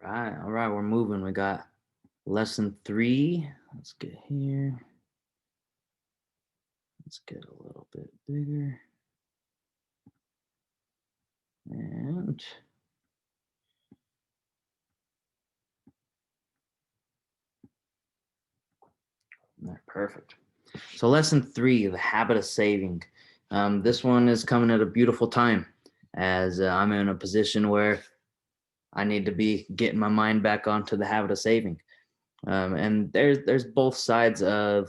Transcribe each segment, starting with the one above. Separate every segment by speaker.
Speaker 1: All right, we're moving. We got lesson 3. Let's get here. Let's get a little bit bigger. And perfect. So lesson 3, the habit of saving. This one is coming at a beautiful time as I'm in a position where I need to be getting my mind back onto the habit of saving. And there's both sides of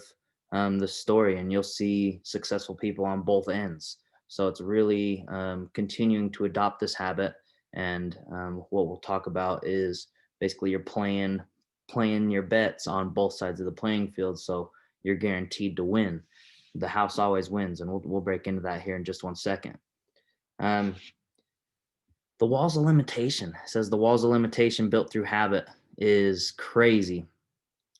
Speaker 1: the story, and you'll see successful people on both ends. So it's really continuing to adopt this habit. And what we'll talk about is basically you're playing your bets on both sides of the playing field, so you're guaranteed to win. The house always wins, and we'll break into that here in just 1 second. Um, the walls of limitation, it says the walls of limitation built through habit, is crazy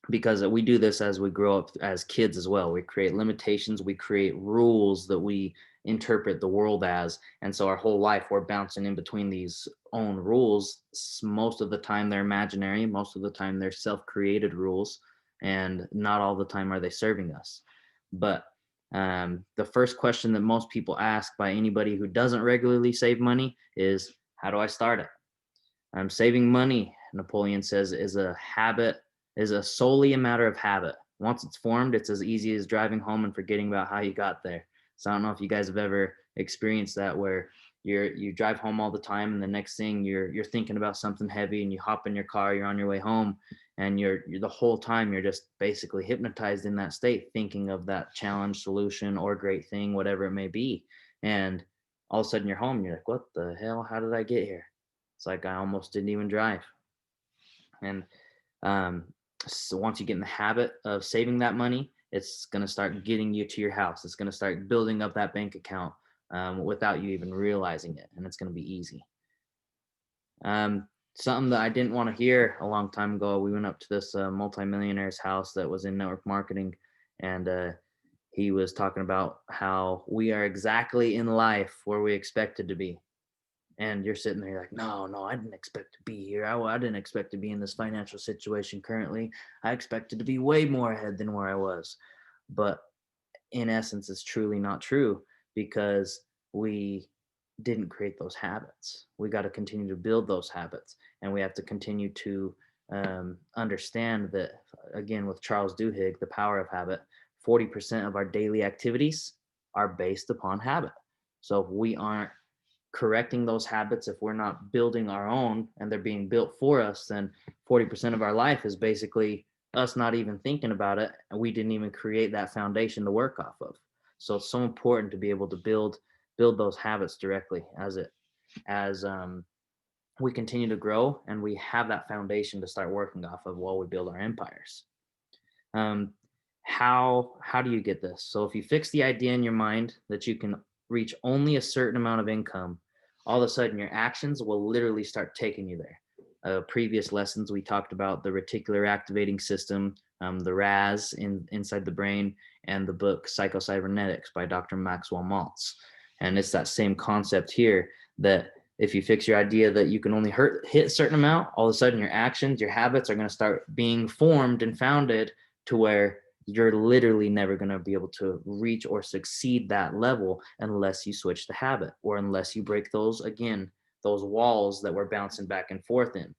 Speaker 1: because we do this as we grow up as kids as well. We create limitations, we create rules that we interpret the world as. And so our whole life we're bouncing in between these own rules. Most of the time they're imaginary, most of the time they're self-created rules, and not all the time are they serving us. But the first question that most people ask by anybody who doesn't regularly save money is, how do I start it? Saving money, Napoleon says, is a habit, is a solely a matter of habit. Once it's formed, it's as easy as driving home and forgetting about how you got there. So I don't know if you guys have ever experienced that, where you drive home all the time, and the next thing you're thinking about something heavy, and you hop in your car, you're on your way home, and you're the whole time you're just basically hypnotized in that state, thinking of that challenge, solution, or great thing, whatever it may be. And all of a sudden you're home, and you're like, what the hell? How did I get here? It's like I almost didn't even drive. And um, so once you get in the habit of saving that money, it's going to start getting you to your house. It's going to start building up that bank account without you even realizing it. And it's going to be easy. Something that I didn't want to hear a long time ago, we went up to this multimillionaire's house that was in network marketing. And he was talking about how we are exactly in life where we expected to be. And you're sitting there like, no, I didn't expect to be here. I didn't expect to be in this financial situation currently. I expected to be way more ahead than where I was. But in essence, it's truly not true, because we didn't create those habits. We got to continue to build those habits, and we have to continue to understand that, again, with Charles Duhigg, the power of habit. 40% of our daily activities are based upon habit. So if we aren't correcting those habits, if we're not building our own and they're being built for us, then 40% of our life is basically us not even thinking about it, and we didn't even create that foundation to work off of. So it's so important to be able to build those habits directly as we continue to grow, and we have that foundation to start working off of while we build our empires. um, how do you get this? So if you fix the idea in your mind that you can reach only a certain amount of income, all of a sudden your actions will literally start taking you there. Previous lessons we talked about the reticular activating system, the RAS inside the brain, and the book Psycho-Cybernetics by Dr. Maxwell Maltz. And it's that same concept here, that if you fix your idea that you can only hit a certain amount, all of a sudden your actions, your habits are going to start being formed and founded to where you're literally never going to be able to reach or succeed that level unless you switch the habit, or unless you break those, again, those walls that we're bouncing back and forth in.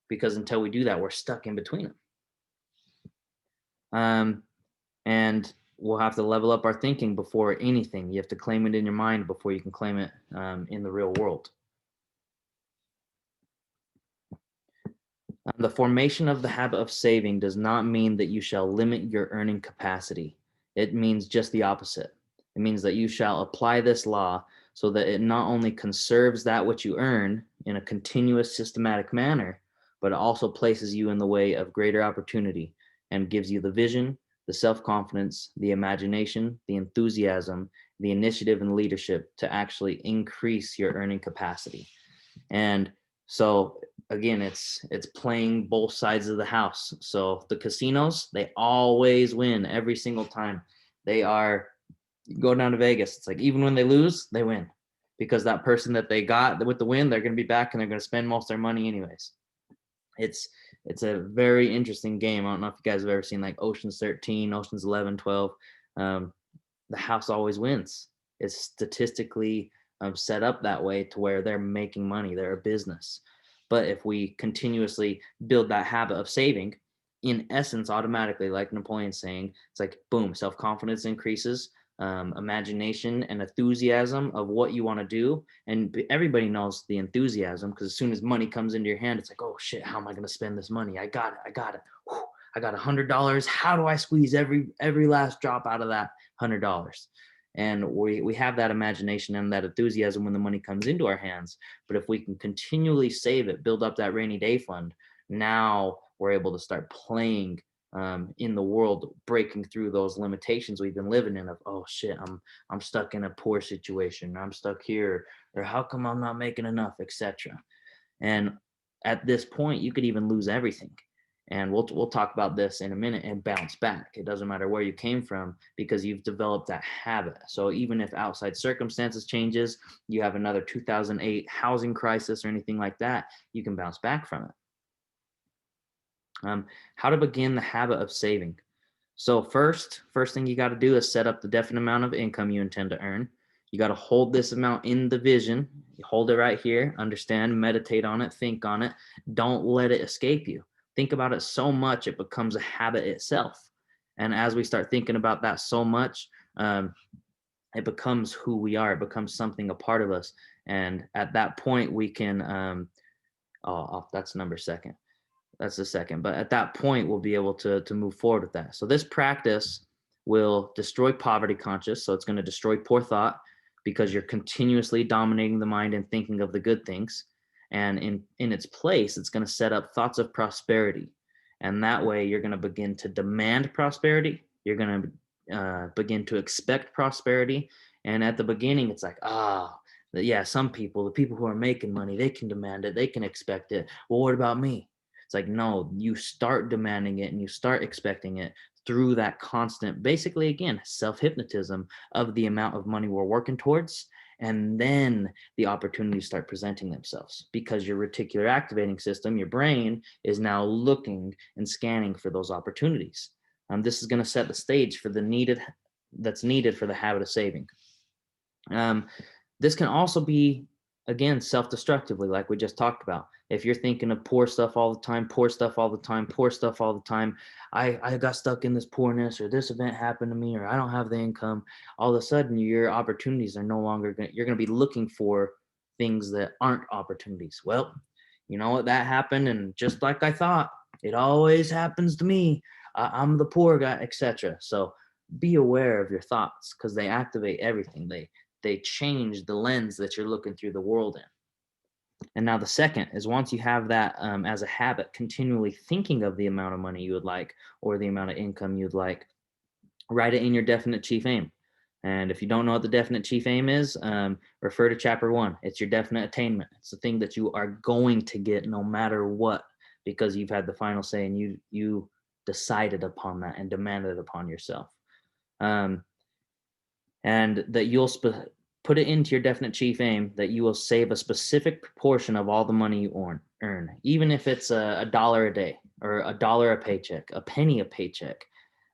Speaker 1: Because until we do that, we're stuck in between them. And we'll have to level up our thinking before anything. You have to claim it in your mind before you can claim it in the real world. The formation of the habit of saving does not mean that you shall limit your earning capacity. It means just the opposite. It means that you shall apply this law so that it not only conserves that which you earn in a continuous, systematic manner, but it also places you in the way of greater opportunity and gives you the vision, the self-confidence, the imagination, the enthusiasm, the initiative, and leadership to actually increase your earning capacity. And so again, it's playing both sides of the house. So the casinos, they always win every single time. They are, you go down to Vegas, it's like even when they lose, they win, because that person that they got with the win, they're going to be back and they're going to spend most of their money anyways. It's it's a very interesting game. I don't know if you guys have ever seen like Ocean's 13, Ocean's 11, 12. Um, the house always wins. It's statistically set up that way to where they're making money, they're a business. But if we continuously build that habit of saving, in essence, automatically, like Napoleon's saying, it's like boom, self confidence increases, imagination and enthusiasm of what you want to do. And everybody knows the enthusiasm because as soon as money comes into your hand, it's like, oh shit, how am I going to spend this money? I got it. I got it. Whew, I got $100. How do I squeeze every last drop out of that $100? And we have that imagination and that enthusiasm when the money comes into our hands. But if we can continually save it, build up that rainy day fund, now we're able to start playing in the world, breaking through those limitations we've been living in of, oh shit, I'm stuck in a poor situation, I'm stuck here, or how come I'm not making enough, etc. And at this point, you could even lose everything. And we'll talk about this in a minute and bounce back. It doesn't matter where you came from because you've developed that habit. So even if outside circumstances changes, you have another 2008 housing crisis or anything like that, you can bounce back from it. How to begin the habit of saving. So first thing you got to do is set up the definite amount of income you intend to earn. You got to hold this amount in the vision. You hold it right here, understand, meditate on it, think on it. Don't let it escape you. Think about it so much it becomes a habit itself. And as we start thinking about that so much, it becomes who we are. It becomes something a part of us. And at that point, we can. That's number second. That's the second. But at that point, we'll be able to move forward with that. So this practice will destroy poverty conscious. So it's going to destroy poor thought because you're continuously dominating the mind and thinking of the good things. And in its place, it's going to set up thoughts of prosperity. And that way you're going to begin to demand prosperity. You're going to begin to expect prosperity. And at the beginning, it's like, yeah, some people, the people who are making money, they can demand it, they can expect it. Well, what about me? It's like, no, you start demanding it and you start expecting it through that constant, basically, again, self hypnotism of the amount of money we're working towards. And then the opportunities start presenting themselves because your reticular activating system, your brain, is now looking and scanning for those opportunities. This is going to set the stage for that's needed for the habit of saving. This can also be, again, self-destructively, like we just talked about. If you're thinking of poor stuff all the time, poor stuff all the time, poor stuff all the time, I got stuck in this poorness, or this event happened to me, or I don't have the income, all of a sudden your opportunities are no longer you're going to be looking for things that aren't opportunities. Well, you know what, that happened, and just like I thought, it always happens to me. I'm the poor guy, etc. So be aware of your thoughts because they activate everything. They change the lens that you're looking through the world in. And now the second is, once you have that as a habit, continually thinking of the amount of money you would like or the amount of income you'd like, write it in your definite chief aim. And if you don't know what the definite chief aim is, refer to chapter 1. It's your definite attainment. It's the thing that you are going to get no matter what, because you've had the final say and you decided upon that and demanded it upon yourself. And that you'll put it into your definite chief aim that you will save a specific proportion of all the money you earn, even if it's a dollar a day or a dollar a paycheck, a penny a paycheck.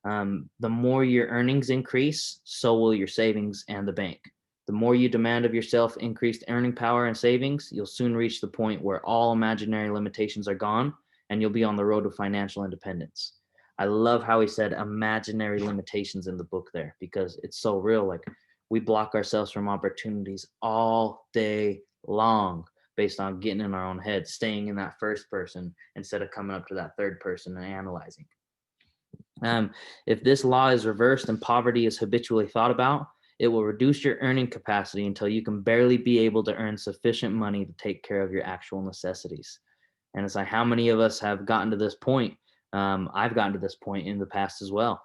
Speaker 1: The more your earnings increase, so will your savings and the bank. The more you demand of yourself increased earning power and savings, you'll soon reach the point where all imaginary limitations are gone and you'll be on the road to financial independence. I love how he said imaginary limitations in the book there, because it's so real. Like, we block ourselves from opportunities all day long based on getting in our own head, staying in that first person instead of coming up to that third person and analyzing. If this law is reversed and poverty is habitually thought about, it will reduce your earning capacity until you can barely be able to earn sufficient money to take care of your actual necessities. And it's like, how many of us have gotten to this point? I've gotten to this point in the past as well.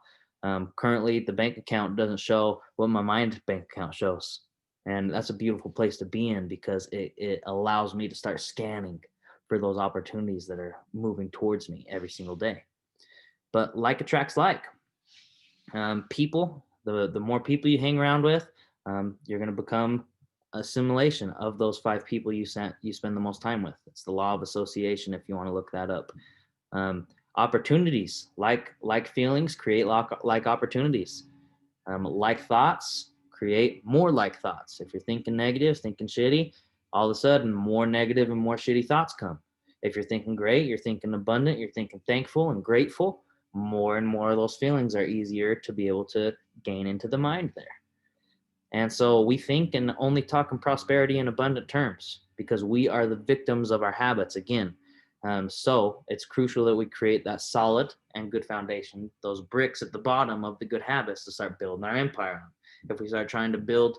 Speaker 1: Currently, the bank account doesn't show what my mind bank account shows. And that's a beautiful place to be in, because it allows me to start scanning for those opportunities that are moving towards me every single day. But like attracts like. People, the more people you hang around with, you're going to become assimilation of those 5 people you spend the most time with. It's the law of association if you want to look that up. Opportunities, like feelings, create like opportunities. Like thoughts create more like thoughts. If you're thinking negative, thinking shitty, all of a sudden more negative and more shitty thoughts come. If you're thinking great, you're thinking abundant, you're thinking thankful and grateful, more and more of those feelings are easier to be able to gain into the mind there. And so we think and only talk in prosperity and abundant terms because we are the victims of our habits again. So it's crucial that we create that solid and good foundation, those bricks at the bottom of the good habits to start building our empire on. If we start trying to build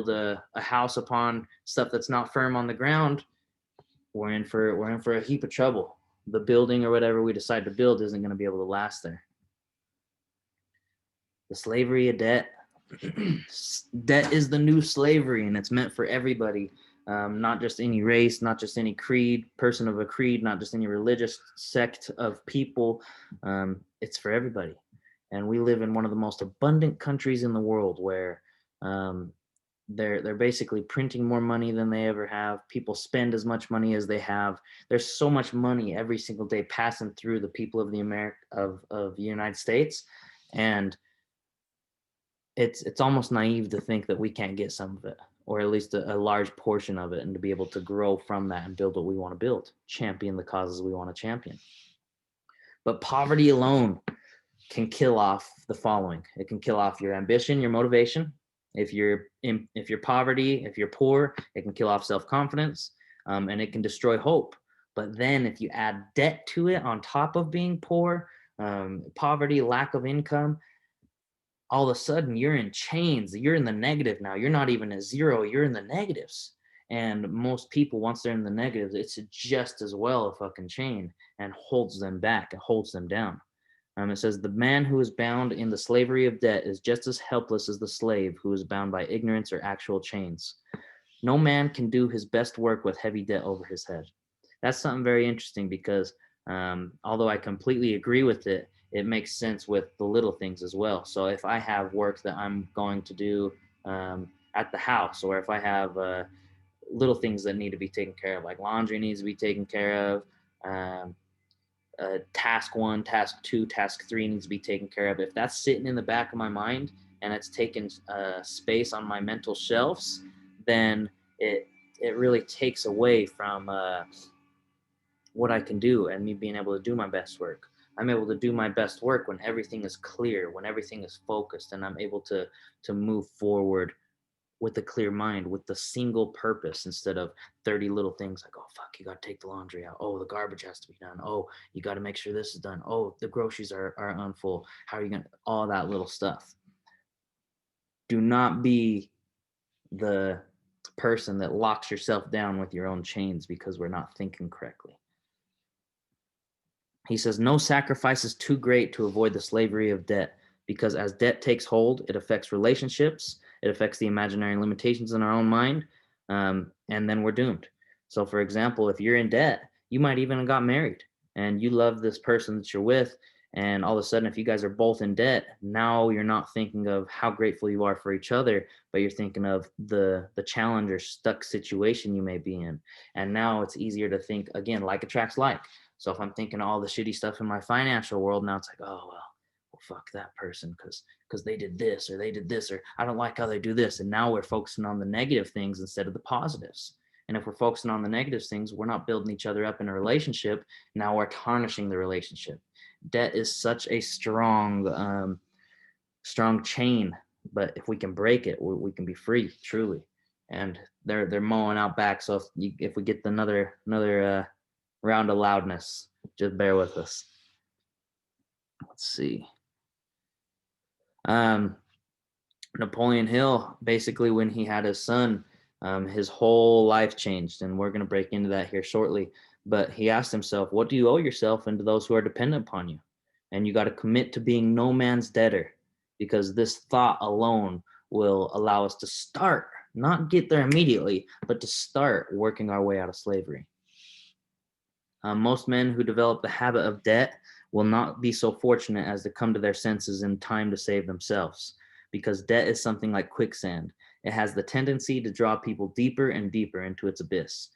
Speaker 1: a house upon stuff that's not firm on the ground, we're in for a heap of trouble. The building or whatever we decide to build isn't going to be able to last there. The slavery of debt. Debt is the new slavery, and it's meant for everybody, not just any race, not just any creed, person of a creed, not just any religious sect of people. It's for everybody. And we live in one of the most abundant countries in the world where they're basically printing more money than they ever have. People spend as much money as they have. There's so much money every single day passing through the people of the United States, and it's almost naive to think that we can't get some of it, or at least a large portion of it, and to be able to grow from that and build what we want to build, champion the causes we want to champion. But poverty alone can kill off the following. It can kill off your ambition, your motivation. If you're poor, it can kill off self-confidence, and it can destroy hope. But then if you add debt to it on top of being poor, poverty, lack of income, all of a sudden you're in chains. You're in the negative now. You're not even at zero. You're in the negatives. And most people, once they're in the negatives, it's just as well a fucking chain and holds them back. It holds them down. It says, the man who is bound in the slavery of debt is just as helpless as the slave who is bound by ignorance or actual chains. No man can do his best work with heavy debt over his head. That's something very interesting because although I completely agree with it, it makes sense with the little things as well. So if I have work that I'm going to do at the house, or if I have little things that need to be taken care of, like laundry needs to be taken care of, task 1, task 2, task 3 needs to be taken care of. If that's sitting in the back of my mind and it's taking space on my mental shelves, then it really takes away from what I can do and me being able to do my best work. I'm able to do my best work when everything is clear, when everything is focused, and I'm able to move forward with a clear mind, with the single purpose, instead of 30 little things like, oh, fuck, you got to take the laundry out. Oh, the garbage has to be done. Oh, you got to make sure this is done. Oh, the groceries are unfull. How are you going to, all that little stuff. Do not be the person that locks yourself down with your own chains because we're not thinking correctly. He says, no sacrifice is too great to avoid the slavery of debt, because as debt takes hold, it affects relationships, it affects the imaginary limitations in our own mind, and then we're doomed. So, for example, if you're in debt, you might even have got married and you love this person that you're with, and all of a sudden, if you guys are both in debt, now you're not thinking of how grateful you are for each other, but you're thinking of the challenge or stuck situation you may be in. And now it's easier to think, again, like attracts like. So if I'm thinking all the shitty stuff in my financial world, now it's like, oh, well, fuck that person because they did this or they did this, or I don't like how they do this. And now we're focusing on the negative things instead of the positives. And if we're focusing on the negative things, we're not building each other up in a relationship. Now we're tarnishing the relationship. Debt is such a strong chain, but if we can break it, we can be free, truly. And they're mowing out back. So if we get another round of loudness, just bear with us. Let's see. Napoleon Hill, basically when he had his son, his whole life changed, and we're going to break into that here shortly. But he asked himself, what do you owe yourself and to those who are dependent upon you? And you got to commit to being no man's debtor, because this thought alone will allow us to start, not get there immediately, but to start working our way out of slavery. Most men who develop the habit of debt will not be so fortunate as to come to their senses in time to save themselves, because debt is something like quicksand. It has the tendency to draw people deeper and deeper into its abyss.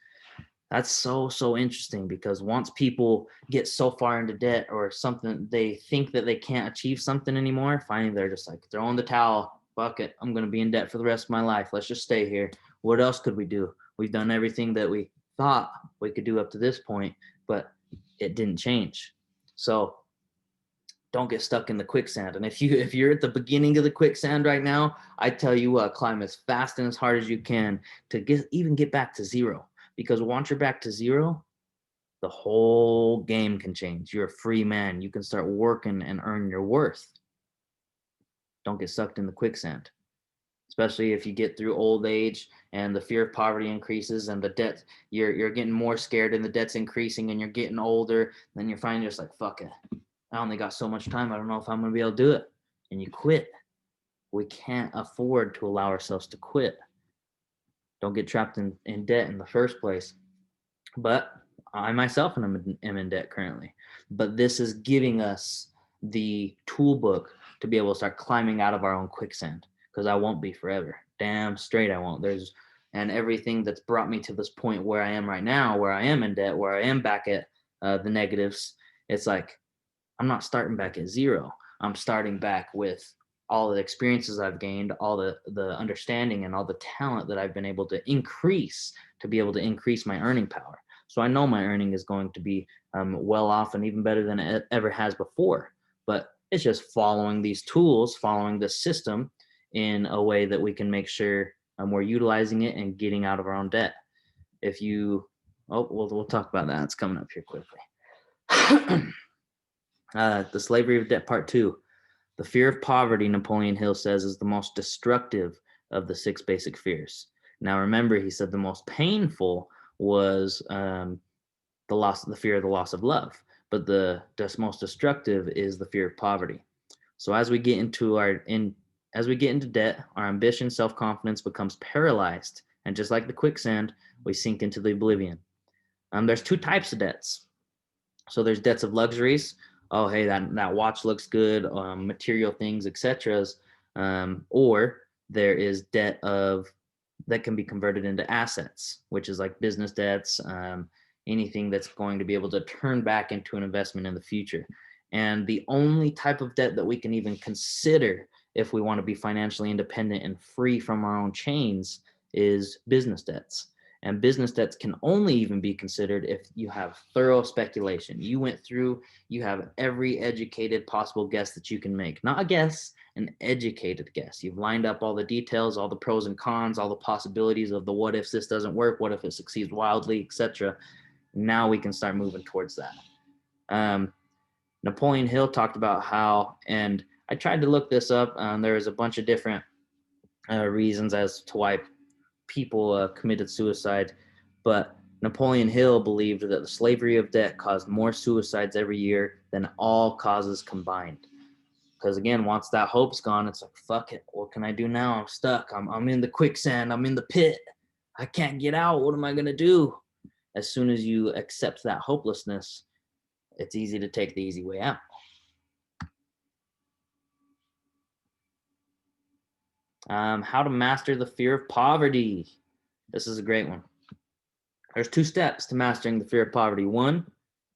Speaker 1: That's so interesting, because once people get so far into debt or something, they think that they can't achieve something anymore. Finally, they're just like throwing the towel. Fuck it. I'm going to be in debt for the rest of my life. Let's just stay here. What else could we do? We've done everything that we thought we could do up to this point, but it didn't change. So don't get stuck in the quicksand. And if you're at the beginning of the quicksand right now, I tell you what, climb as fast and as hard as you can to get back to zero. Because once you're back to zero, the whole game can change. You're a free man. You can start working and earn your worth. Don't get sucked in the quicksand, especially if you get through old age and the fear of poverty increases and the debt, you're getting more scared and the debt's increasing and you're getting older. Then you're finally just like, fuck it. I only got so much time. I don't know if I'm going to be able to do it. And you quit. We can't afford to allow ourselves to quit. Don't get trapped in debt in the first place. But I myself am in debt currently. But this is giving us the tool book to be able to start climbing out of our own quicksand, because I won't be forever. Damn straight I won't. And everything that's brought me to this point where I am right now, where I am in debt, where I am back at the negatives, it's like I'm not starting back at zero. I'm starting back with all the experiences I've gained, all the understanding and all the talent that I've been able to increase to be able to increase my earning power. So I know my earning is going to be well off and even better than it ever has before. But it's just following these tools, following the system in a way that we can make sure we're utilizing it and getting out of our own debt. If you, we'll talk about that. It's coming up here quickly. The Slavery of Debt Part 2. The fear of poverty, Napoleon Hill says, is the most destructive of the 6 basic fears. Now, remember, he said the most painful was the fear of the loss of love, but the most destructive is the fear of poverty. So as we get into debt, our ambition, self-confidence becomes paralyzed, and just like the quicksand, we sink into the oblivion. There's 2 types of debts. So there's debts of luxuries. Oh, hey, that watch looks good, material things, etc. Or there is debt that can be converted into assets, which is like business debts, anything that's going to be able to turn back into an investment in the future. And the only type of debt that we can even consider if we want to be financially independent and free from our own chains is business debts. And business debts can only even be considered if you have thorough speculation. You went through, you have every educated possible guess that you can make. Not a guess, an educated guess. You've lined up all the details, all the pros and cons, all the possibilities of the what if this doesn't work, what if it succeeds wildly, etc. Now we can start moving towards that. Napoleon Hill talked about how, and I tried to look this up. There was a bunch of different reasons as to why people committed suicide, but Napoleon Hill believed that the slavery of debt caused more suicides every year than all causes combined. Because again, once that hope's gone, it's like, fuck it. What can I do now? I'm stuck. I'm in the quicksand. I'm in the pit. I can't get out. What am I going to do? As soon as you accept that hopelessness, it's easy to take the easy way out. How to master the fear of poverty. This is a great one. There's 2 steps to mastering the fear of poverty. 1,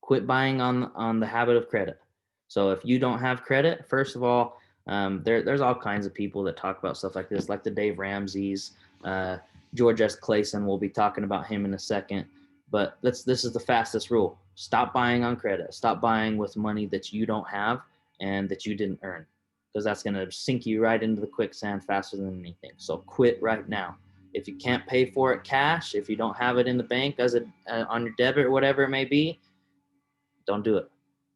Speaker 1: quit buying on the habit of credit. So if you don't have credit, first of all, there's all kinds of people that talk about stuff like this, like the Dave Ramseys, George S. Clayson. We'll be talking about him in a second. But this is the fastest rule. Stop buying on credit. Stop buying with money that you don't have and that you didn't earn, because that's going to sink you right into the quicksand faster than anything. So quit right now. If you can't pay for it cash, if you don't have it in the bank as on your debit or whatever it may be, don't do it.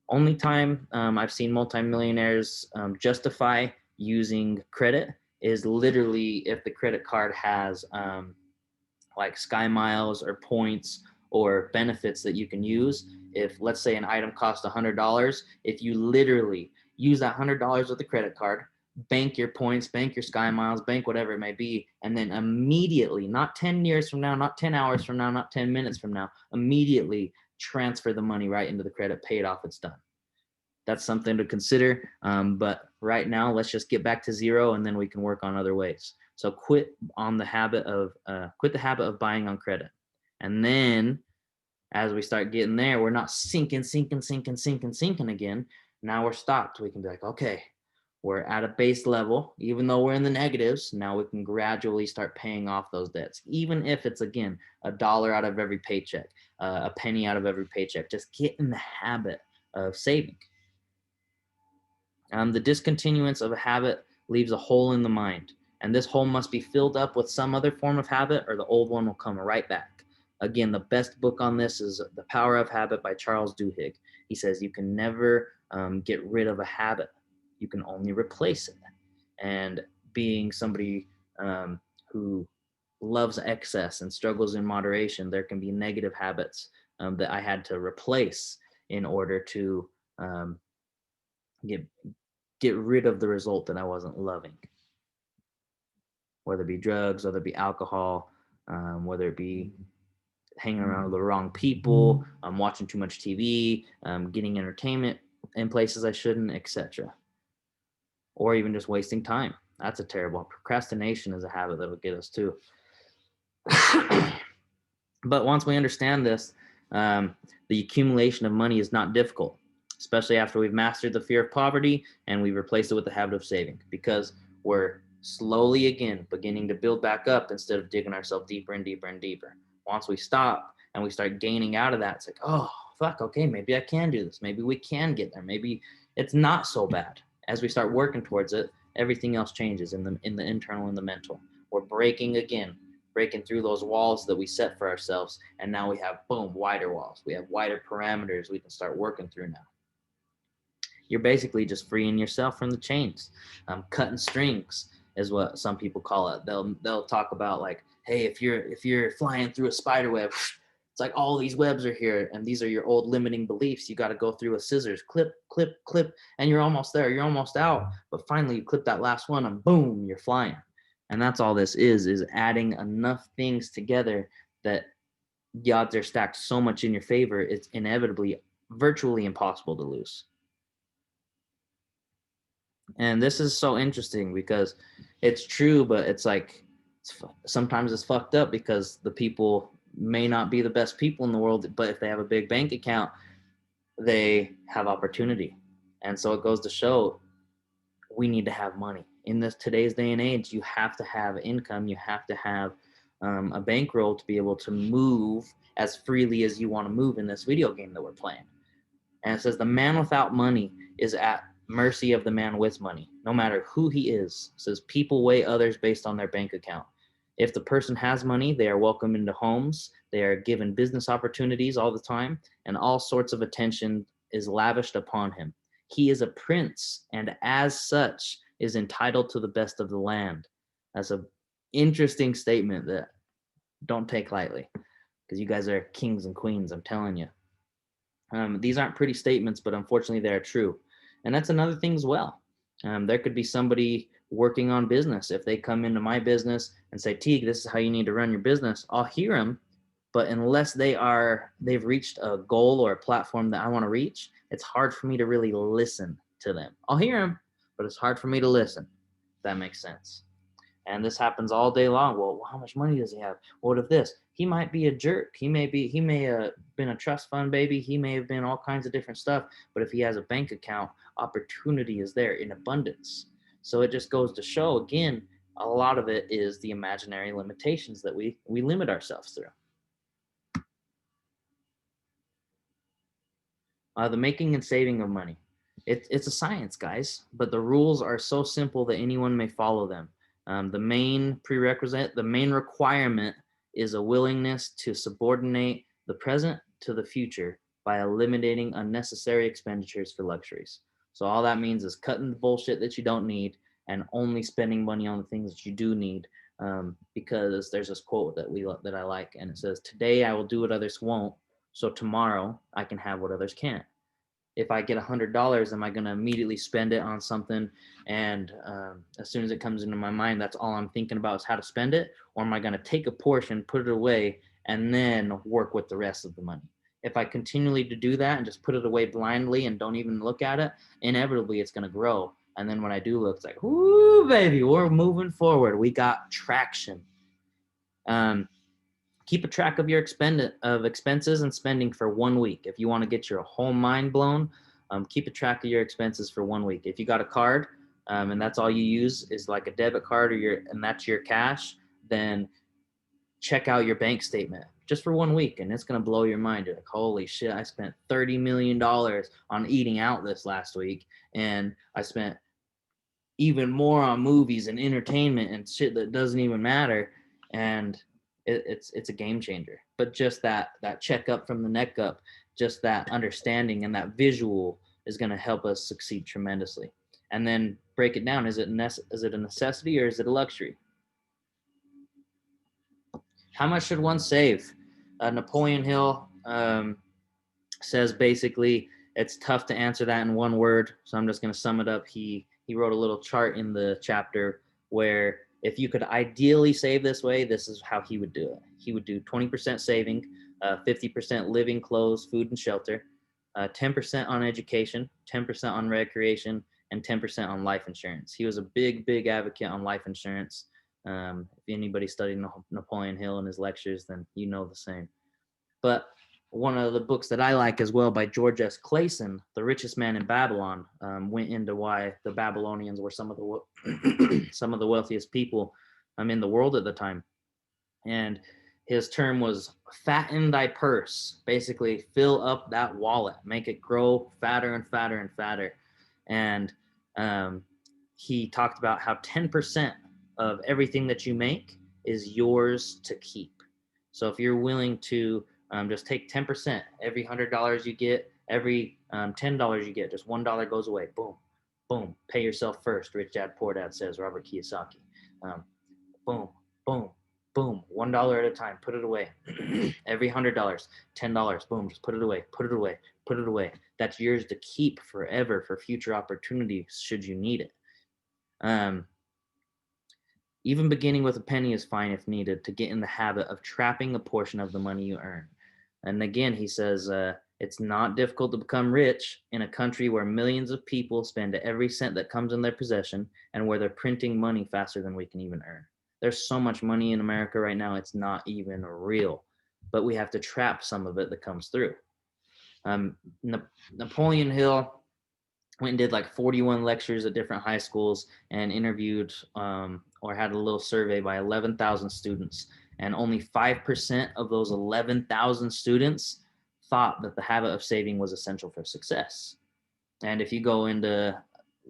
Speaker 1: Only time I've seen multimillionaires justify using credit is literally if the credit card has like Sky Miles or points or benefits that you can use. If, let's say, an item costs $100, if you literally use that $100 with the credit card, bank your points, bank your Sky Miles, bank whatever it may be, and then immediately, not 10 years from now, not 10 hours from now, not 10 minutes from now, immediately transfer the money right into the credit, pay it off, it's done. That's something to consider. But right now, let's just get back to zero, and then we can work on other ways. So quit the habit of buying on credit. And then as we start getting there, we're not sinking again. Now we're stopped. We can be like, okay, we're at a base level. Even though we're in the negatives, now we can gradually start paying off those debts. Even if it's, again, $1 out of every paycheck, a penny out of every paycheck, just get in the habit of saving. The discontinuance of a habit leaves a hole in the mind, and this hole must be filled up with some other form of habit, or the old one will come right back. Again, the best book on this is The Power of Habit by Charles Duhigg. He says you can never get rid of a habit. You can only replace it. And being somebody who loves excess and struggles in moderation, there can be negative habits that I had to replace in order to get rid of the result that I wasn't loving. Whether it be drugs, whether it be alcohol, whether it be hanging around with the wrong people, watching too much TV, getting entertainment in places I shouldn't, etc. Or even just wasting time. That's a terrible. Procrastination is a habit that will get us too. But once we understand this, the accumulation of money is not difficult, especially after we've mastered the fear of poverty and we've replaced it with the habit of saving, because we're slowly again beginning to build back up instead of digging ourselves deeper and deeper and deeper. Once we stop and we start gaining out of that, it's like, oh, fuck, okay, maybe I can do this. Maybe we can get there. Maybe it's not so bad. As we start working towards it, everything else changes in the internal and the mental. We're breaking through those walls that we set for ourselves. And now we have, boom, wider walls. We have wider parameters we can start working through now. You're basically just freeing yourself from the chains. Cutting strings is what some people call it. They'll talk about like, hey, if you're flying through a spider web, it's like all these webs are here, and these are your old limiting beliefs. You got to go through a scissors, clip, clip, clip, and you're almost there. You're almost out. But finally, you clip that last one, and boom, you're flying. And that's all this is adding enough things together that the odds are stacked so much in your favor, it's inevitably virtually impossible to lose. And this is so interesting because it's true, but it's like sometimes it's fucked up because the people may not be the best people in the world, but if they have a big bank account, they have opportunity. And so it goes to show we need to have money. In this today's day and age, you have to have income. You have to have a bankroll to be able to move as freely as you want to move in this video game that we're playing. And it says the man without money is at mercy of the man with money, no matter who he is. It says people weigh others based on their bank account. If the person has money, they are welcomed into homes. They are given business opportunities all the time, and all sorts of attention is lavished upon him. He is a prince, and as such is entitled to the best of the land. That's an interesting statement that don't take lightly, because you guys are kings and queens, I'm telling you. These aren't pretty statements, but unfortunately they're true. And that's another thing as well. There could be somebody working on business. If they come into my business and say, Teague, this is how you need to run your business, I'll hear them. But unless they've reached a goal or a platform that I want to reach, it's hard for me to really listen to them. I'll hear them, but it's hard for me to listen, if that makes sense. And this happens all day long. Well, how much money does he have? What if this? He might be a jerk. He may have been a trust fund baby. He may have been all kinds of different stuff. But if he has a bank account, opportunity is there in abundance. So it just goes to show, again, a lot of it is the imaginary limitations that we limit ourselves through. The making and saving of money. It's a science, guys, but the rules are so simple that anyone may follow them. The main prerequisite, the main requirement is a willingness to subordinate the present to the future by eliminating unnecessary expenditures for luxuries. So all that means is cutting the bullshit that you don't need and only spending money on the things that you do need. Because there's this quote that I like, and it says, "Today I will do what others won't, so tomorrow I can have what others can't." If I get $100, am I going to immediately spend it on something? And as soon as it comes into my mind, that's all I'm thinking about is how to spend it? Or am I going to take a portion, put it away, and then work with the rest of the money? If I continually to do that and just put it away blindly and don't even look at it, inevitably it's going to grow. And then when I do look, it's like, whoo, baby, we're moving forward. We got traction. Keep a track of your expenses and spending for 1 week. If you want to get your whole mind blown, keep a track of your expenses for 1 week. If you got a card and that's all you use is like a debit card and that's your cash, then check out your bank statement just for 1 week, and it's going to blow your mind. You're like, holy shit, I spent $30 million on eating out this last week, and I spent even more on movies and entertainment and shit that doesn't even matter. And it's a game changer. But just that checkup from the neck up, just that understanding and that visual is going to help us succeed tremendously. And then break it down. Is it a necessity or is it a luxury? How much should one save? Napoleon Hill says basically it's tough to answer that in one word, so I'm just going to sum it up. He wrote a little chart in the chapter where if you could ideally save this way, this is how he would do it. He would do 20% saving, 50% living, clothes, food, and shelter, 10% on education, 10% on recreation, and 10% on life insurance. He was a big, big advocate on life insurance. If anybody studied Napoleon Hill in his lectures, then you know the same. But one of the books that I like as well by George S. Clason, The Richest Man in Babylon, went into why the Babylonians were some of the wealthiest people in the world at the time. And his term was fatten thy purse, basically fill up that wallet, make it grow fatter and fatter and fatter. And he talked about how 10% of everything that you make is yours to keep. So if you're willing to just take 10%, every $100 you get, every $10 you get, just $1 goes away. Boom, boom. Pay yourself first. Rich Dad, Poor Dad says, Robert Kiyosaki. Boom, boom, boom. $1 at a time. Put it away. Every $100, $10. Boom. Just put it away. Put it away. Put it away. That's yours to keep forever for future opportunities should you need it. Even beginning with a penny is fine if needed to get in the habit of trapping a portion of the money you earn. And again, he says, it's not difficult to become rich in a country where millions of people spend every cent that comes in their possession and where they're printing money faster than we can even earn. There's so much money in America right now, it's not even real. But we have to trap some of it that comes through. Napoleon Hill went and did like 41 lectures at different high schools and interviewed or had a little survey by 11,000 students. And only 5% of those 11,000 students thought that the habit of saving was essential for success. And if you go into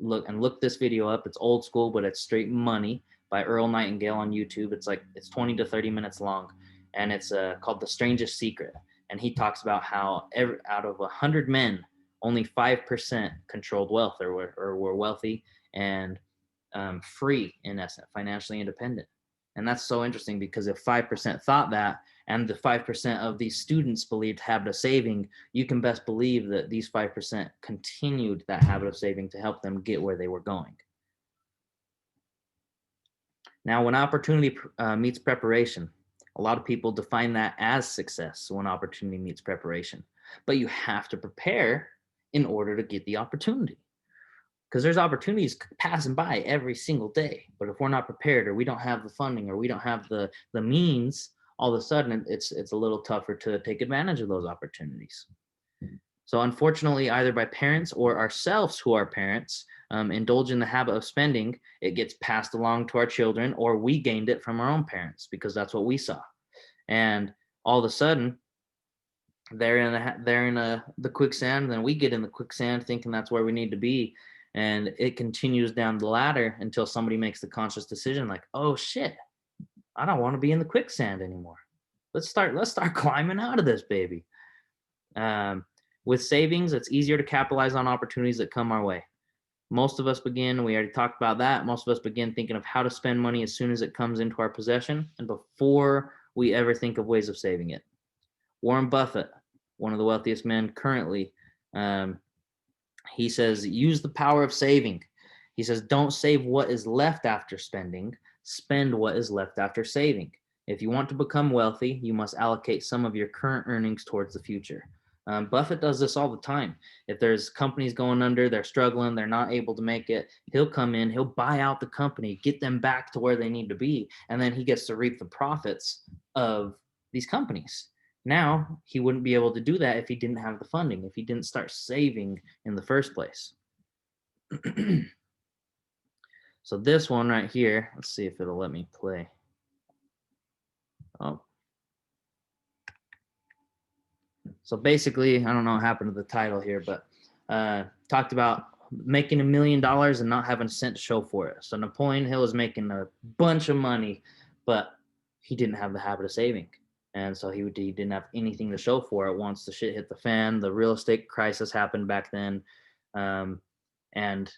Speaker 1: look this video up, it's old school, but it's Straight Money by Earl Nightingale on YouTube. It's 20 to 30 minutes long, and it's called The Strangest Secret. And he talks about how out of 100 men, only 5% controlled wealth or were wealthy and free, in essence, financially independent. And that's so interesting because if 5% thought that, and the 5% of these students believed habit of saving, you can best believe that these 5% continued that habit of saving to help them get where they were going. Now, when opportunity meets preparation, a lot of people define that as success when opportunity meets preparation. But you have to prepare in order to get the opportunity. Because there's opportunities passing by every single day. But if we're not prepared or we don't have the funding or we don't have the means, all of a sudden it's a little tougher to take advantage of those opportunities. So unfortunately, either by parents or ourselves who are parents indulge in the habit of spending, it gets passed along to our children, or we gained it from our own parents because that's what we saw. And all of a sudden, they're in the quicksand, then we get in the quicksand thinking that's where we need to be. And it continues down the ladder until somebody makes the conscious decision like, oh shit, I don't want to be in the quicksand anymore. Let's start climbing out of this baby. With savings, it's easier to capitalize on opportunities that come our way. Most of us begin, we already talked about that, most of us begin thinking of how to spend money as soon as it comes into our possession and before we ever think of ways of saving it. Warren Buffett, one of the wealthiest men currently, he says, use the power of saving. He says, don't save what is left after spending, spend what is left after saving. If you want to become wealthy, you must allocate some of your current earnings towards the future. Buffett does this all the time. If there's companies going under, they're struggling, they're not able to make it, he'll come in, he'll buy out the company, get them back to where they need to be, and then he gets to reap the profits of these companies. Now, he wouldn't be able to do that if he didn't have the funding, if he didn't start saving in the first place. So this one right here, let's see if it'll let me play. Oh. So basically, I don't know what happened to the title here, but talked about making $1 million and not having a cent to show for it. So Napoleon Hill is making a bunch of money, but he didn't have the habit of saving. And so he didn't have anything to show for it once the shit hit the fan. The real estate crisis happened back then. And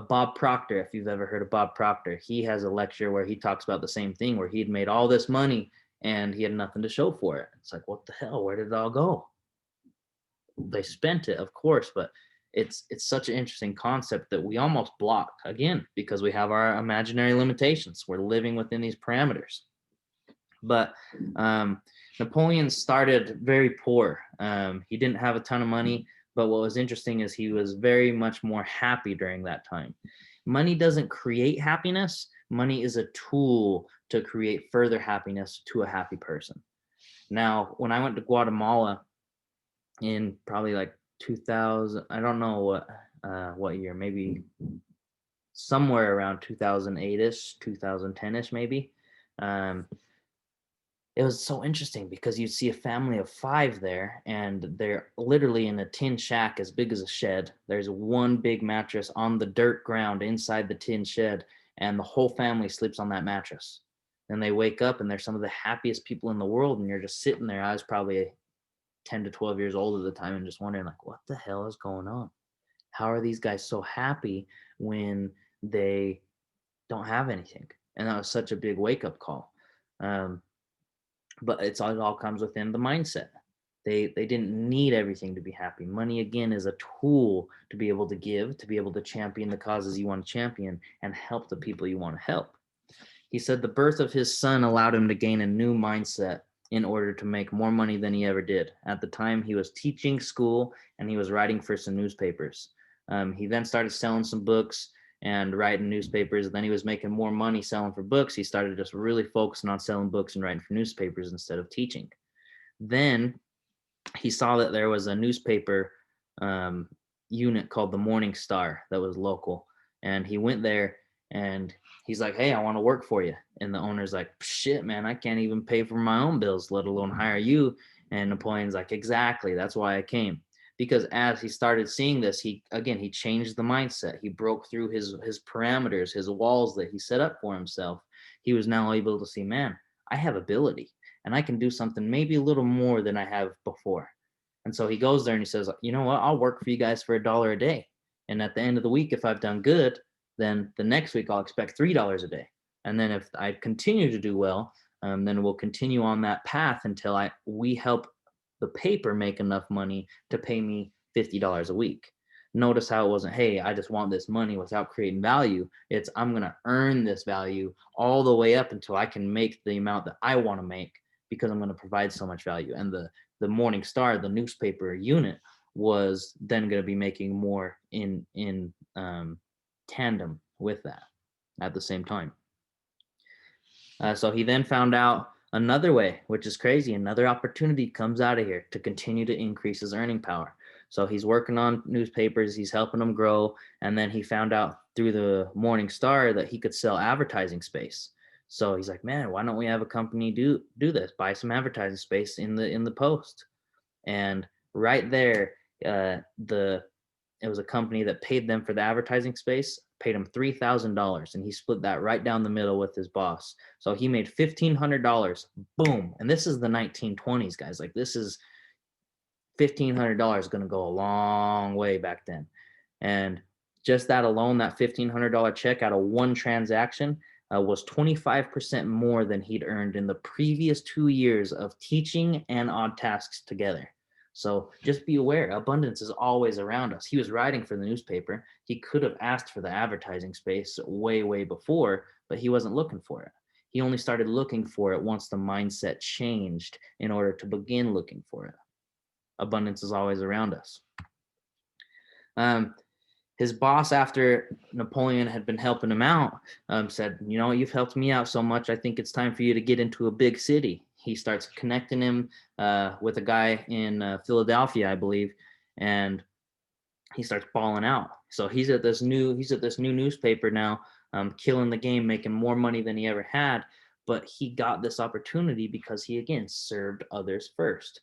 Speaker 1: Bob Proctor, if you've ever heard of Bob Proctor, he has a lecture where he talks about the same thing, where he'd made all this money and he had nothing to show for it. It's like, what the hell? Where did it all go? They spent it, of course, but it's such an interesting concept that we almost block again because we have our imaginary limitations. We're living within these parameters. But Napoleon started very poor. He didn't have a ton of money, but what was interesting is he was very much more happy during that time. Money doesn't create happiness. Money is a tool to create further happiness to a happy person. Now, when I went to Guatemala in probably like 2000, I don't know what year, maybe somewhere around 2008ish, 2010ish, maybe. It was so interesting because you'd see a family of 5 there, and they're literally in a tin shack as big as a shed. There's one big mattress on the dirt ground inside the tin shed, and the whole family sleeps on that mattress. And they wake up and they're some of the happiest people in the world, and you're just sitting there. I was probably 10 to 12 years old at the time and just wondering, like, what the hell is going on? How are these guys so happy when they don't have anything? And that was such a big wake-up call. But it all comes within the mindset. They didn't need everything to be happy. Money, again, is a tool to be able to give, to be able to champion the causes you want to champion and help the people you want to help. He said the birth of his son allowed him to gain a new mindset in order to make more money than he ever did. At the time, he was teaching school and he was writing for some newspapers. He then started selling some books and writing newspapers. And then he was making more money selling for books. He started just really focusing on selling books and writing for newspapers instead of teaching. Then he saw that there was a newspaper unit called the Morning Star that was local. And he went there and he's like, hey, I want to work for you. And the owner's like, shit, man, I can't even pay for my own bills, let alone hire you. And Napoleon's like, exactly. That's why I came. Because as he started seeing this, he changed the mindset. He broke through his parameters, his walls that he set up for himself. He was now able to see, man, I have ability and I can do something maybe a little more than I have before. And so he goes there and he says, you know what, I'll work for you guys for $1 a day. And at the end of the week, if I've done good, then the next week I'll expect $3 a day. And then if I continue to do well, then we'll continue on that path until we help the paper make enough money to pay me $50 a week. Notice how it wasn't, hey, I just want this money without creating value. It's, I'm going to earn this value all the way up until I can make the amount that I want to make because I'm going to provide so much value. And the Morning Star, the newspaper unit, was then going to be making more in tandem with that at the same time. So he then found out another way, which is crazy. Another opportunity comes out of here to continue to increase his earning power. So he's working on newspapers, he's helping them grow. And then he found out through the Morning Star that he could sell advertising space. So he's like, man, why don't we have a company do this? Buy some advertising space in the Post. And right there, it was a company that paid them for the advertising space, paid him $3,000, and he split that right down the middle with his boss. So he made $1,500. Boom. And this is the 1920s, guys. Like, this is $1,500 going to go a long way back then. And just that alone, that $1,500 check out of one transaction was 25% more than he'd earned in the previous 2 years of teaching and odd tasks together. So just be aware, abundance is always around us. He was writing for the newspaper. He could have asked for the advertising space way, way before, but he wasn't looking for it. He only started looking for it once the mindset changed in order to begin looking for it. abundance is always around us. Um, his boss, after Napoleon had been helping him out, said, "You know, you've helped me out so much. I think it's time for you to get into a big city." He starts connecting him with a guy in Philadelphia, I believe, and he starts balling out. So he's at this new newspaper now, killing the game, making more money than he ever had. But he got this opportunity because he again served others first.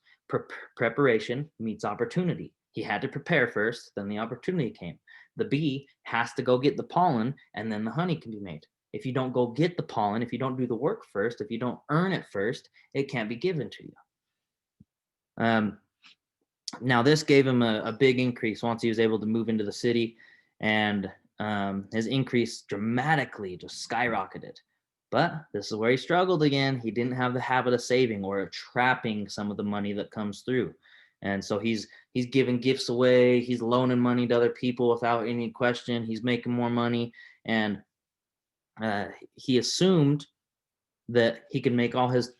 Speaker 1: Preparation meets opportunity. He had to prepare first, then the opportunity came. The bee has to go get the pollen, and then the honey can be made. If you don't go get the pollen, if you don't do the work first, if you don't earn it first, it can't be given to you. Um, Now, this gave him a big increase once he was able to move into the city, and his increase dramatically just skyrocketed. But this is where he struggled again. He didn't have the habit of saving or of trapping some of the money that comes through. And so he's giving gifts away, he's loaning money to other people without any question, he's making more money, and he assumed that he could make all his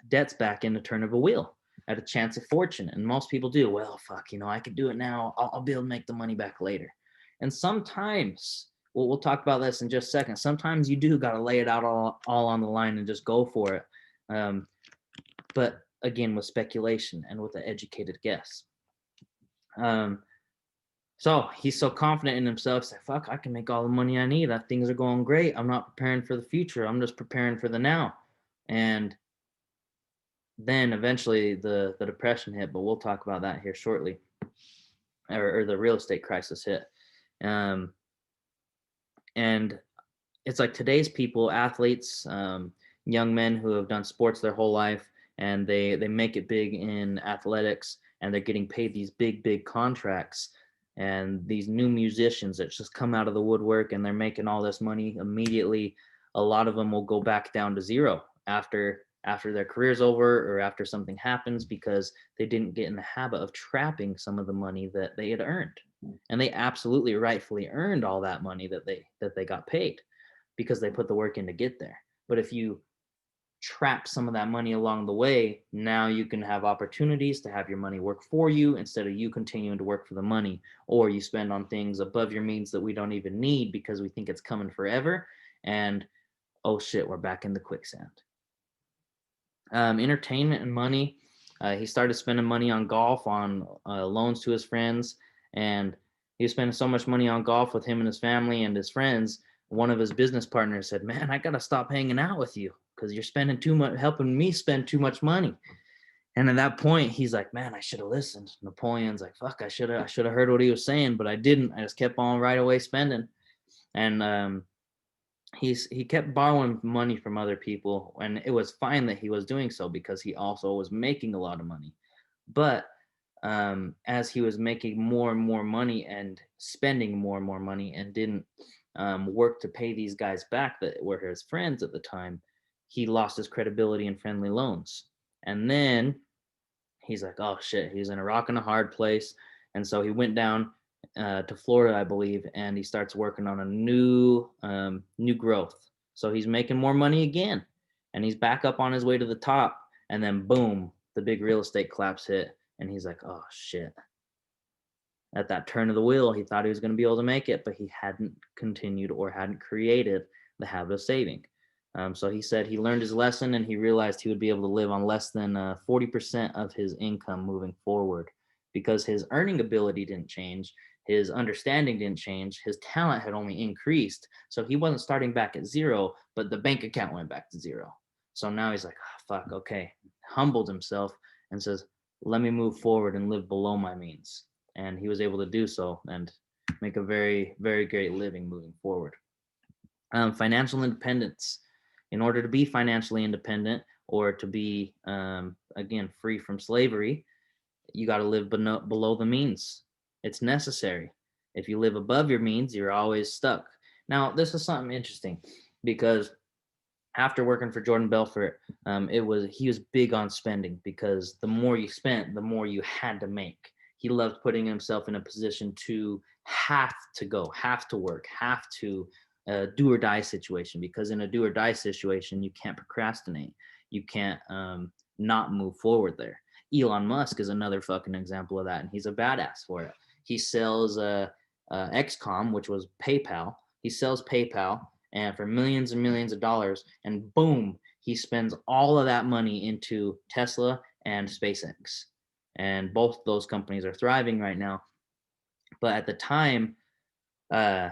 Speaker 1: debts back in a turn of a wheel at a chance of fortune. And most people do. Well, fuck, I could do it now. I'll be able to make the money back later. And sometimes, we'll talk about this in just a second. Sometimes you do got to lay it out all on the line and just go for it. But again, with speculation and with an educated guess. So he's so confident in himself. He's like, fuck, I can make all the money I need. Things are going great. I'm not preparing for the future. I'm just preparing for the now. And then eventually the depression hit, but we'll talk about that here shortly. Or the real estate crisis hit. And it's like today's people, athletes, young men who have done sports their whole life, and they make it big in athletics, and they're getting paid these big contracts. And these new musicians that just come out of the woodwork and they're making all this money immediately, a lot of them will go back down to zero after their career's over or after something happens, because they didn't get in the habit of trapping some of the money that they had earned. And they absolutely rightfully earned all that money that they got paid, because they put the work in to get there. But if you trap some of that money along the way, now you can have opportunities to have your money work for you instead of you continuing to work for the money, or you spend on things above your means that we don't even need because we think it's coming forever, and oh shit, we're back in the quicksand. Entertainment and money. He started spending money on golf, on loans to his friends, and he was spending so much money on golf with him and his family and his friends. One of his business partners said, "Man, I gotta stop hanging out with you because you're spending too much, helping me spend too much money." And at that point, he's like, "Man, I should have listened." Napoleon's like, "Fuck, I should have heard what he was saying, but I didn't. I just kept on right away spending." And he kept borrowing money from other people, and it was fine that he was doing so because he also was making a lot of money. But as he was making more and more money and spending more and more money and didn't work to pay these guys back that were his friends at the time, he lost his credibility in friendly loans. And then he's like, oh shit, he's in a rock and a hard place. And so he went down to Florida, I believe, and he starts working on a new growth. So he's making more money again, and he's back up on his way to the top. And then boom, the big real estate collapse hit, and he's like, oh shit. At that turn of the wheel, he thought he was going to be able to make it, but he hadn't continued or hadn't created the habit of saving. So he said he learned his lesson, and he realized he would be able to live on less than 40% of his income moving forward, because his earning ability didn't change, his understanding didn't change, his talent had only increased. So he wasn't starting back at zero, but the bank account went back to zero. So now he's like, oh, fuck, okay. Humbled himself and says, let me move forward and live below my means. And he was able to do so and make a very, very great living moving forward. Financial independence. In order to be financially independent, or to be, again, free from slavery, you got to live below the means. It's necessary. If you live above your means, you're always stuck. Now, this is something interesting, because after working for Jordan Belfort, he was big on spending, because the more you spent, the more you had to make. He loved putting himself in a position to have to work, have to do or die situation, because in a do or die situation, you can't procrastinate. You can't not move forward there. Elon Musk is another fucking example of that, and he's a badass for it. He sells XCOM, which was PayPal. He sells PayPal, and for millions and millions of dollars, and boom, he spends all of that money into Tesla and SpaceX. And both those companies are thriving right now. But at the time, uh,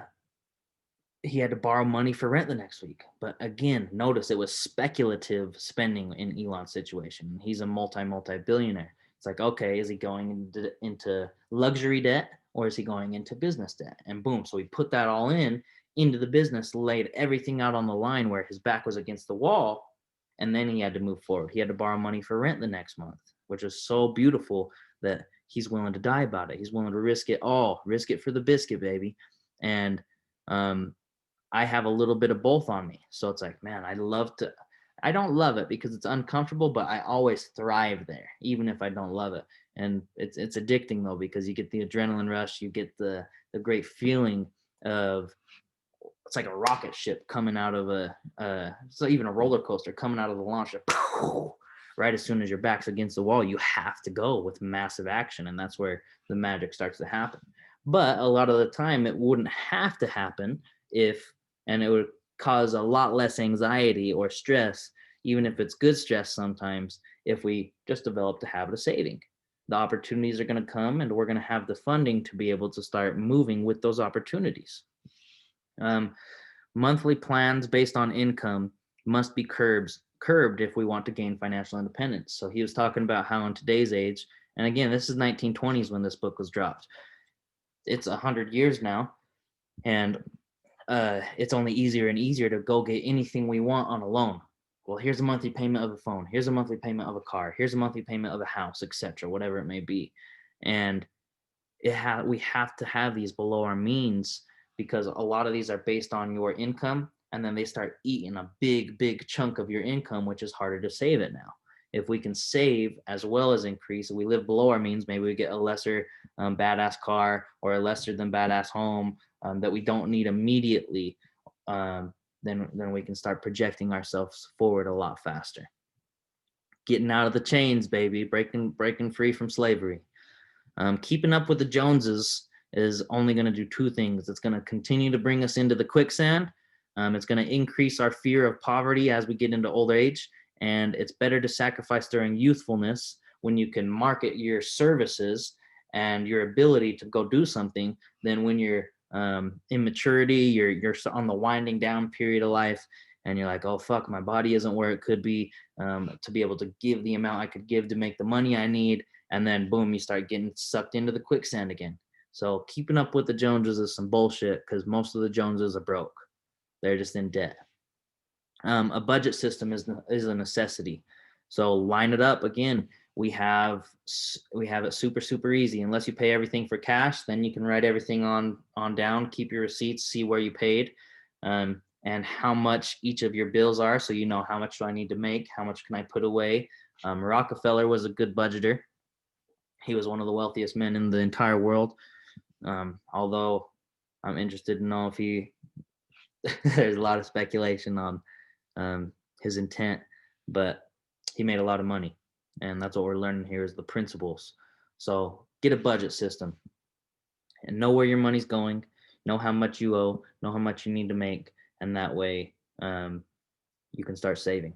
Speaker 1: he had to borrow money for rent the next week. But again, notice it was speculative spending in Elon's situation. He's a multi billionaire. It's like, okay, is he going into luxury debt or is he going into business debt? And boom, so he put that all into the business, laid everything out on the line where his back was against the wall, and then he had to move forward. He had to borrow money for rent the next month, which is so beautiful that he's willing to die about it. He's willing to risk it all, risk it for the biscuit, baby. And I have a little bit of both on me. So it's like, man, I don't love it because it's uncomfortable, but I always thrive there, even if I don't love it. And it's addicting though, because you get the adrenaline rush, you get the great feeling of, it's like a rocket ship coming out of it's not even a roller coaster coming out of the launcher. Right as soon as your back's against the wall, you have to go with massive action. And that's where the magic starts to happen. But a lot of the time it wouldn't have to happen and it would cause a lot less anxiety or stress, even if it's good stress sometimes, if we just develop the habit of saving. The opportunities are going to come and we're going to have the funding to be able to start moving with those opportunities. Monthly plans based on income must be curbed if we want to gain financial independence. So he was talking about how in today's age, and again, this is 1920s when this book was dropped. It's 100 years now, and it's only easier and easier to go get anything we want on a loan. Well, here's a monthly payment of a phone. Here's a monthly payment of a car. Here's a monthly payment of a house, etc., whatever it may be. And we have to have these below our means, because a lot of these are based on your income, and then they start eating a big chunk of your income, which is harder to save it now. If we can save as well as increase, if we live below our means, maybe we get a lesser badass car or a lesser than badass home that we don't need immediately, then we can start projecting ourselves forward a lot faster. Getting out of the chains, baby, breaking free from slavery. Keeping up with the Joneses is only going to do two things. It's going to continue to bring us into the quicksand. It's going to increase our fear of poverty as we get into old age. And it's better to sacrifice during youthfulness when you can market your services and your ability to go do something than when you're in maturity, you're on the winding down period of life, and you're like, oh fuck, my body isn't where it could be to be able to give the amount I could give to make the money I need. And then boom, you start getting sucked into the quicksand again. So keeping up with the Joneses is some bullshit, because most of the Joneses are broke. They're just in debt. A budget system is a necessity. So line it up. Again, we have it super easy. Unless you pay everything for cash, then you can write everything on down, keep your receipts, see where you paid, and how much each of your bills are, so you know how much do I need to make, how much can I put away. Rockefeller was a good budgeter. He was one of the wealthiest men in the entire world. Although I'm interested to know if there's a lot of speculation on his intent, but he made a lot of money, and that's what we're learning here is the principles. So get a budget system and know where your money's going, know how much you owe, know how much you need to make, and that way you can start saving.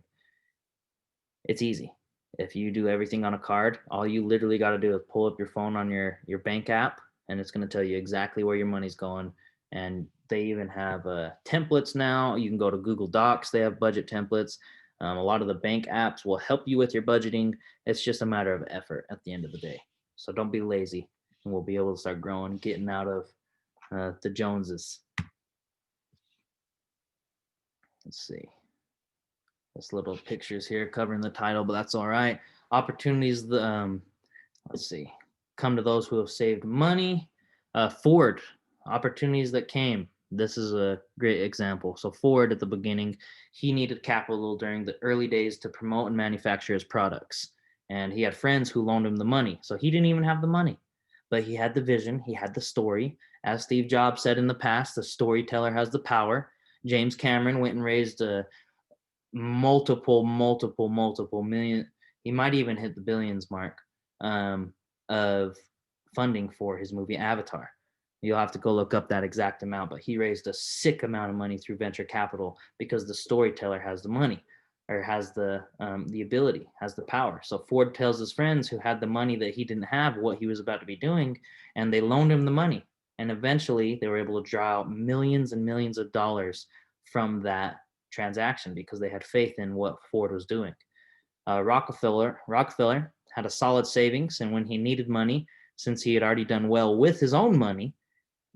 Speaker 1: It's easy. If you do everything on a card, all you literally got to do is pull up your phone on your bank app, and it's going to tell you exactly where your money's going. And they even have templates now. You can go to Google Docs. They have budget templates. A lot of the bank apps will help you with your budgeting. It's just a matter of effort at the end of the day. So don't be lazy, and we'll be able to start growing, getting out of the Joneses. Let's see. This little pictures here covering the title, but that's all right. Opportunities, let's see. Come to those who have saved money. Ford, opportunities that came. This is a great example. So Ford at the beginning, he needed capital during the early days to promote and manufacture his products. And he had friends who loaned him the money. So he didn't even have the money, but he had the vision. He had the story. As Steve Jobs said in the past, the storyteller has the power. James Cameron went and raised multiple million. He might even hit the billions mark. of funding for his movie Avatar. You'll have to go look up that exact amount, but he raised a sick amount of money through venture capital because the storyteller has the money, or has the ability, has the power. So Ford tells his friends who had the money that he didn't have what he was about to be doing, and they loaned him the money. And eventually, they were able to draw out millions and millions of dollars from that transaction because they had faith in what Ford was doing. Rockefeller had a solid savings, and when he needed money, since he had already done well with his own money,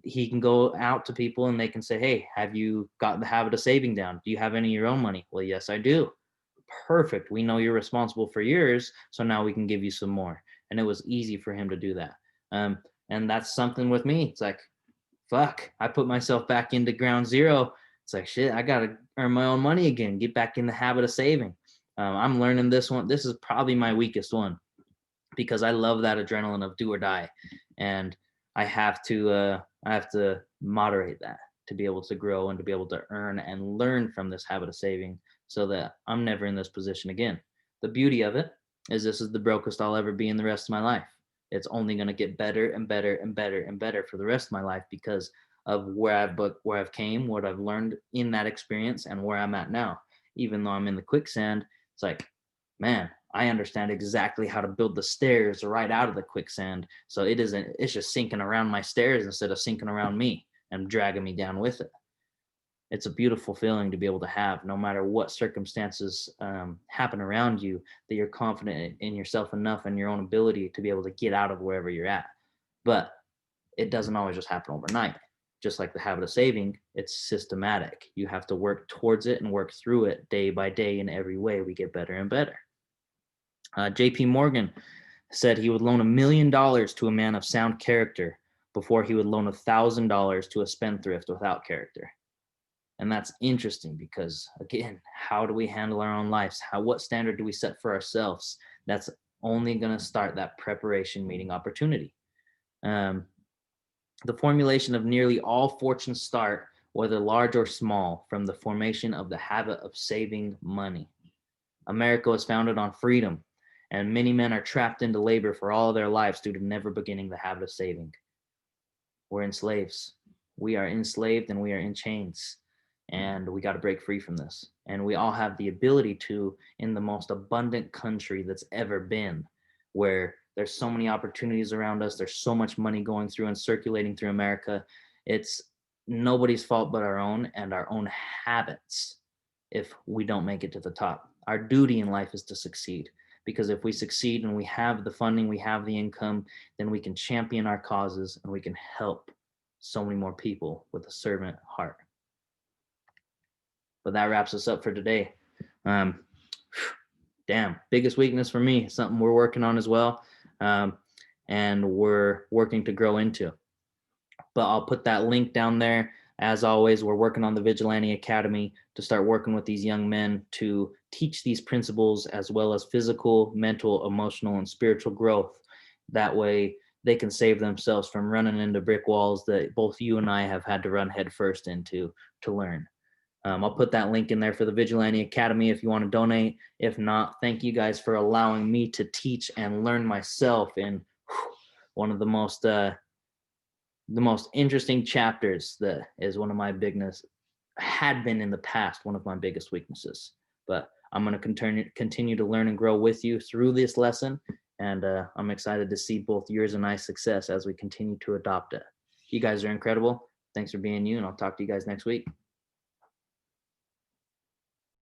Speaker 1: he can go out to people and they can say, "Hey, have you got the habit of saving down? Do you have any of your own money?" "Well, yes, I do." "Perfect. We know you're responsible for yours, so now we can give you some more." And it was easy for him to do that. And that's something with me. It's like, fuck, I put myself back into ground zero. It's like, shit, I got to earn my own money again, get back in the habit of saving. I'm learning this one. This is probably my weakest one because I love that adrenaline of do or die. And I have to moderate that to be able to grow and to be able to earn and learn from this habit of saving so that I'm never in this position again. The beauty of it is this is the brokest I'll ever be in the rest of my life. It's only going to get better and better and better and better for the rest of my life because of where I've came, what I've learned in that experience, and where I'm at now. Even though I'm in the quicksand, it's like, man, I understand exactly how to build the stairs right out of the quicksand. So it's just sinking around my stairs instead of sinking around me and dragging me down with it. It's a beautiful feeling to be able to have, no matter what circumstances happen around you, that you're confident in yourself enough and your own ability to be able to get out of wherever you're at. But it doesn't always just happen overnight. Just like the habit of saving, it's systematic. You have to work towards it and work through it day by day. In every way, we get better and better. JP Morgan said he would loan $1 million to a man of sound character before he would loan $1,000 to a spendthrift without character. And that's interesting because, again, how do we handle our own lives? What standard do we set for ourselves? That's only going to start that preparation meeting opportunity. The formulation of nearly all fortunes start, whether large or small, from the formation of the habit of saving money. America was founded on freedom, and many men are trapped into labor for all of their lives due to never beginning the habit of saving. We're enslaved. We are enslaved and we are in chains. And we got to break free from this. And we all have the ability to, in the most abundant country that's ever been, where there's so many opportunities around us. There's so much money going through and circulating through America. It's nobody's fault but our own and our own habits if we don't make it to the top. Our duty in life is to succeed, because if we succeed and we have the funding, we have the income, then we can champion our causes and we can help so many more people with a servant heart. But that wraps us up for today. Damn, biggest weakness for me, something we're working on as well, and we're working to grow into. But I'll put that link down there. As always, we're working on the Vigilante Academy to start working with these young men to teach these principles as well as physical, mental, emotional, and spiritual growth. That way they can save themselves from running into brick walls that both you and I have had to run headfirst into to learn. I'll put that link in there for the Vigilante Academy if you want to donate. If not, thank you guys for allowing me to teach and learn myself in one of the most interesting chapters that is one of my had been in the past one of my biggest weaknesses. But I'm going to continue to learn and grow with you through this lesson, and I'm excited to see both yours and I's success as we continue to adopt it. You guys are incredible. Thanks for being you, and I'll talk to you guys next week.